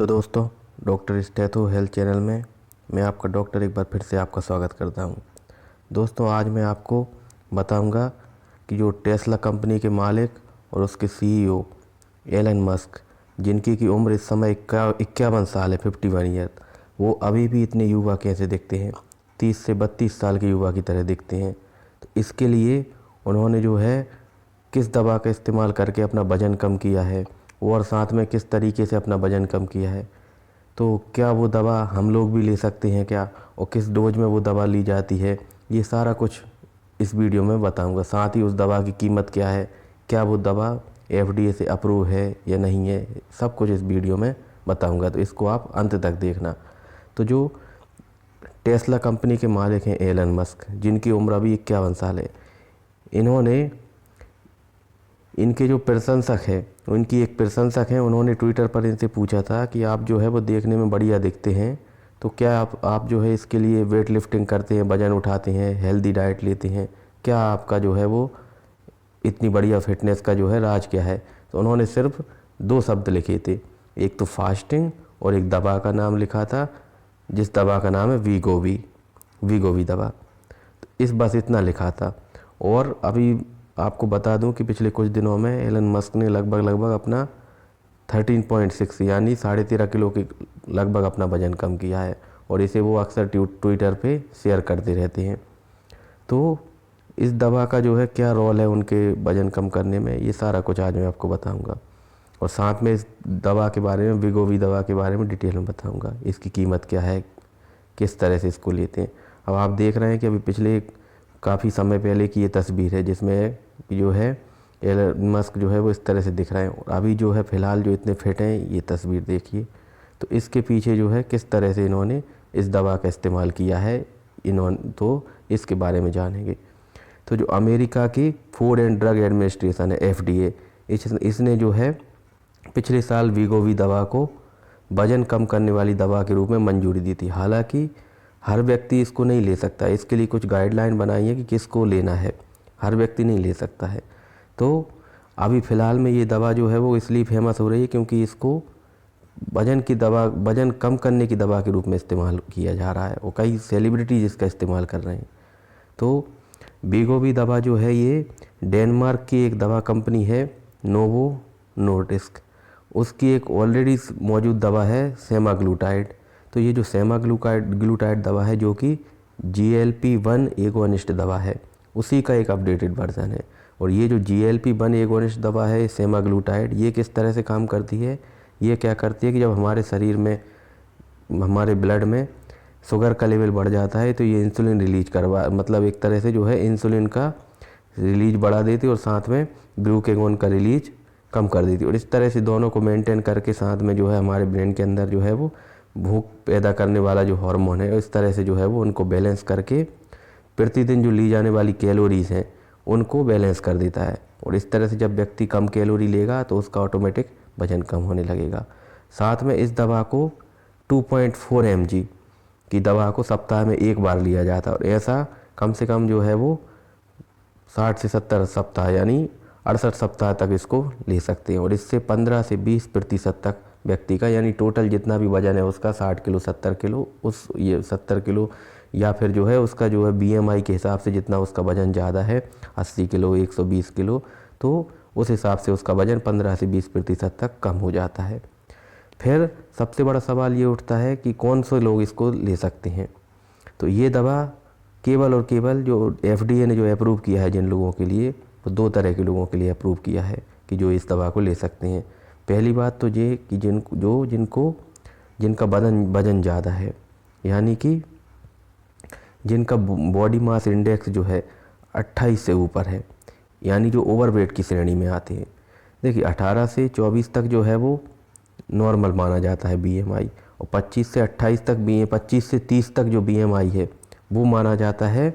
तो दोस्तों, doctor stetho health channel में मैं आपका डॉक्टर एक बार फिर से आपका स्वागत करता हूं। दोस्तों, आज मैं आपको बताऊंगा कि जो टेस्ला कंपनी के मालिक और उसके सीईओ एलन मस्क, जिनकी की उम्र इस समय 51 साल है, 51 ईयर, वो अभी भी इतने युवा कैसे दिखते हैं, 30 से 32 साल के युवा की तरह दिखते हैं। तो इसके लिए उन्होंने जो है किस दवा का इस्तेमाल करके अपना वज़न कम किया है और साथ में किस तरीके से अपना वज़न कम किया है। तो क्या वो दवा हम लोग भी ले सकते हैं क्या, और किस डोज में वो दवा ली जाती है, ये सारा कुछ इस वीडियो में बताऊंगा। साथ ही उस दवा की कीमत क्या है, क्या वो दवा एफडीए से अप्रूव है या नहीं है, सब कुछ इस वीडियो में बताऊंगा। तो इसको आप अंत तक देखना। तो जो टेस्ला कंपनी के मालिक हैं एलन मस्क, जिनकी उम्र अभी 51 साल है, इनके जो प्रशंसक है, उनकी एक प्रशंसक है, उन्होंने ट्विटर पर इनसे पूछा था कि आप जो है वो देखने में बढ़िया दिखते हैं, तो क्या आप जो है इसके लिए वेट लिफ्टिंग करते हैं, वज़न उठाते हैं, हेल्दी डाइट लेते हैं, क्या आपका जो है वो इतनी बढ़िया फिटनेस का जो है राज क्या है। तो उन्होंने सिर्फ 2 शब्द लिखे थे, एक तो फास्टिंग और एक दवा का नाम लिखा था, जिस दवा का नाम है वीगोवी दवा। तो बस इतना लिखा था। और अभी आपको बता दूं कि पिछले कुछ दिनों में एलन मस्क ने लगभग अपना 13.6 यानी 13.5 किलो के लगभग अपना वज़न कम किया है, और इसे वो अक्सर ट्विटर पे शेयर करते रहते हैं। तो इस दवा का जो है क्या रोल है उनके वज़न कम करने में, ये सारा कुछ आज मैं आपको बताऊंगा। और साथ में इस दवा के बारे में, वीगोवी दवा के बारे में डिटेल में बताऊंगा। इसकी कीमत क्या है, किस तरह से इसको लेते हैं। अब आप देख रहे हैं कि अभी पिछले काफ़ी समय पहले की ये तस्वीर है, जिसमें जो है एलन मस्क जो है वो इस तरह से दिख रहे हैं, और अभी जो है फ़िलहाल जो इतने फिट हैं, ये तस्वीर देखिए। तो इसके पीछे जो है किस तरह से इन्होंने इस दवा का इस्तेमाल किया है, तो इसके बारे में जानेंगे। तो जो अमेरिका की फूड एंड ड्रग एडमिनिस्ट्रेशन है, एफडीए, इसने जो है पिछले साल वीगोवी दवा को वज़न कम करने वाली दवा के रूप में मंजूरी दी थी। हालांकि हर व्यक्ति इसको नहीं ले सकता, इसके लिए कुछ गाइडलाइन बनाई है कि किसको लेना है, हर व्यक्ति नहीं ले सकता है। तो अभी फ़िलहाल में ये दवा जो है वो इसलिए फेमस हो रही है क्योंकि इसको वज़न कम करने की दवा के रूप में इस्तेमाल किया जा रहा है, और कई सेलिब्रिटीज इसका इस्तेमाल कर रहे हैं। तो वीगोवी दवा जो है ये डेनमार्क की एक दवा कंपनी है, नोवो नोर्डिस्क, उसकी एक ऑलरेडी मौजूद दवा है सेमाग्लूटाइड। तो ये जो सेमाग्लूटाइड दवा है, जो कि GLP-1 एगोनिस्ट दवा है, उसी का एक अपडेटेड वर्जन है। और ये जो GLP-1 एगोनिस्ट दवा है सेमाग्लूटाइड, ये किस तरह से काम करती है, ये क्या करती है कि जब हमारे शरीर में, हमारे ब्लड में शुगर का लेवल बढ़ जाता है, तो ये इंसुलिन रिलीज मतलब एक तरह से जो है इंसुलिन का रिलीज बढ़ा देती है, और साथ में ग्लूकेगॉन का रिलीज कम कर देती है। और इस तरह से दोनों को मेंटेन करके साथ में जो है हमारे ब्रेन के अंदर जो है वो भूख पैदा करने वाला जो हार्मोन है, इस तरह से जो है वो उनको बैलेंस करके प्रतिदिन जो ली जाने वाली कैलोरीज हैं उनको बैलेंस कर देता है। और इस तरह से जब व्यक्ति कम कैलोरी लेगा तो उसका ऑटोमेटिक वजन कम होने लगेगा। साथ में इस दवा को 2.4 mg की दवा को सप्ताह में 1 बार लिया जाता है, और ऐसा कम से कम जो है वो 60 से 70 सप्ताह यानी 68 सप्ताह तक इसको ले सकते हैं। और इससे 15 से 20% तक व्यक्ति का, यानी टोटल जितना भी वजन है उसका 60 किलो 70 किलो, ये 70 किलो, या फिर जो है उसका जो है BMI के हिसाब से जितना उसका वजन ज़्यादा है, 80 किलो 120 किलो, तो उस हिसाब से उसका वजन 15 से 20% तक कम हो जाता है। फिर सबसे बड़ा सवाल ये उठता है कि कौन से लोग इसको ले सकते हैं। तो ये दवा केवल और केवल जो FDA ने जो अप्रूव किया है जिन लोगों के लिए, वो 2 तरह के लोगों के लिए अप्रूव किया है कि जो इस दवा को ले सकते हैं। पहली बात तो ये कि जिनका वजन ज़्यादा है, यानी कि जिनका बॉडी मास इंडेक्स जो है 28 से ऊपर है, यानी जो ओवरवेट की श्रेणी में आते हैं। देखिए 18 से 24 तक जो है वो नॉर्मल माना जाता है BMI, और 25 से 28 तक 25 से 30 तक जो BMI है वो माना जाता है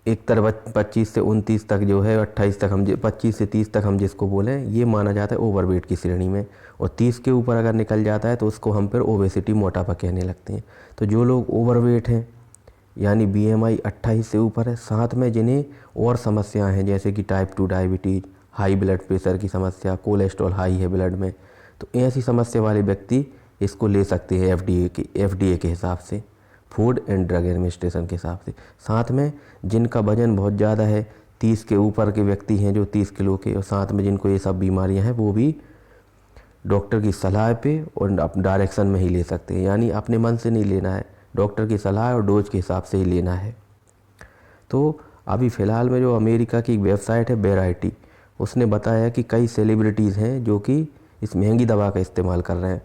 एक तरफ। 25 से 29 तक जो है, 28 तक हम 25 से 30 तक हम जिसको बोलें, ये माना जाता है ओवरवेट की श्रेणी में। और 30 के ऊपर अगर निकल जाता है तो उसको हम फिर ओबेसिटी, मोटापा कहने लगते हैं। तो जो लोग ओवरवेट हैं, यानी BMI 28 से ऊपर है, साथ में जिन्हें और समस्याएं हैं जैसे कि type 2 diabetes, high blood pressure की समस्या, कोलेस्ट्रॉल हाई है ब्लड में, तो ऐसी समस्या वाले व्यक्ति इसको ले सकते हैं एफडीए के हिसाब से, फूड एंड ड्रग एडमिनिस्ट्रेशन के हिसाब से। साथ में जिनका वजन बहुत ज़्यादा है, 30 के ऊपर के व्यक्ति हैं जो 30 किलो के, और साथ में जिनको ये सब बीमारियां हैं, वो भी डॉक्टर की सलाह पे और डायरेक्शन में ही ले सकते हैं। यानी अपने मन से नहीं लेना है, डॉक्टर की सलाह और डोज के हिसाब से ही लेना है। तो अभी फ़िलहाल में जो अमेरिका की एक वेबसाइट है वेराइटी, उसने बताया कि कई सेलिब्रिटीज़ हैं जो कि इस महंगी दवा का इस्तेमाल कर रहे हैं।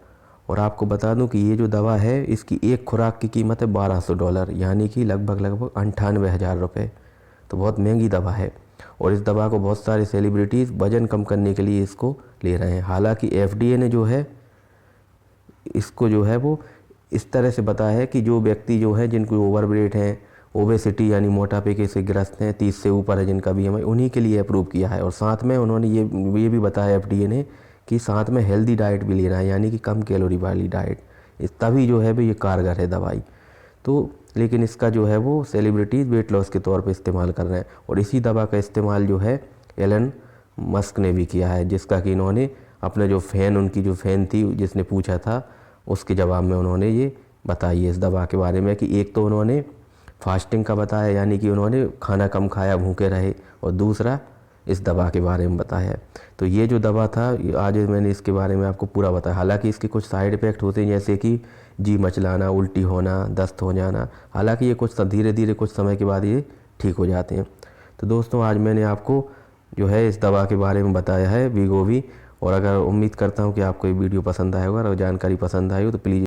और आपको बता दूं कि ये जो दवा है, इसकी एक खुराक की कीमत है $1200, यानी कि लगभग 98,000 रुपये। तो बहुत महंगी दवा है, और इस दवा को बहुत सारे सेलिब्रिटीज़ वज़न कम करने के लिए इसको ले रहे हैं। हालांकि एफडीए ने जो है इसको जो है वो इस तरह से बताया है कि जो व्यक्ति जो है जिनको ओवरवेट हैं, ओबेसिटी यानी मोटापे के से ग्रस्त हैं, 30 से ऊपर है जिनका BMI, उन्हीं के लिए अप्रूव किया है। और साथ में उन्होंने ये भी बताया एफडीए ने कि साथ में हेल्दी डाइट भी लेना है, यानी कि कम कैलोरी वाली डाइट, तभी जो है वो ये कारगर है दवाई। तो लेकिन इसका जो है वो सेलिब्रिटीज़ वेट लॉस के तौर पे इस्तेमाल कर रहे हैं। और इसी दवा का इस्तेमाल जो है एलन मस्क ने भी किया है, जिसका कि इन्होंने अपने उनकी जो फ़ैन थी जिसने पूछा था, उसके जवाब में उन्होंने ये बताई है इस दवा के बारे में कि एक तो उन्होंने फास्टिंग का बताया, यानी कि उन्होंने खाना कम खाया, भूखे रहे, और दूसरा इस दवा के बारे में बताया। तो ये जो दवा था, आज मैंने इसके बारे में आपको पूरा बताया। हालांकि इसके कुछ साइड इफ़ेक्ट होते हैं, जैसे कि जी मचलाना, उल्टी होना, दस्त हो जाना। हालांकि ये कुछ धीरे धीरे कुछ समय के बाद ये ठीक हो जाते हैं। तो दोस्तों, आज मैंने आपको जो है इस दवा के बारे में बताया है वीगोवी। और अगर उम्मीद करता हूँ कि आपको ये वीडियो पसंद आएगा, और जानकारी पसंद आई हो तो प्लीज़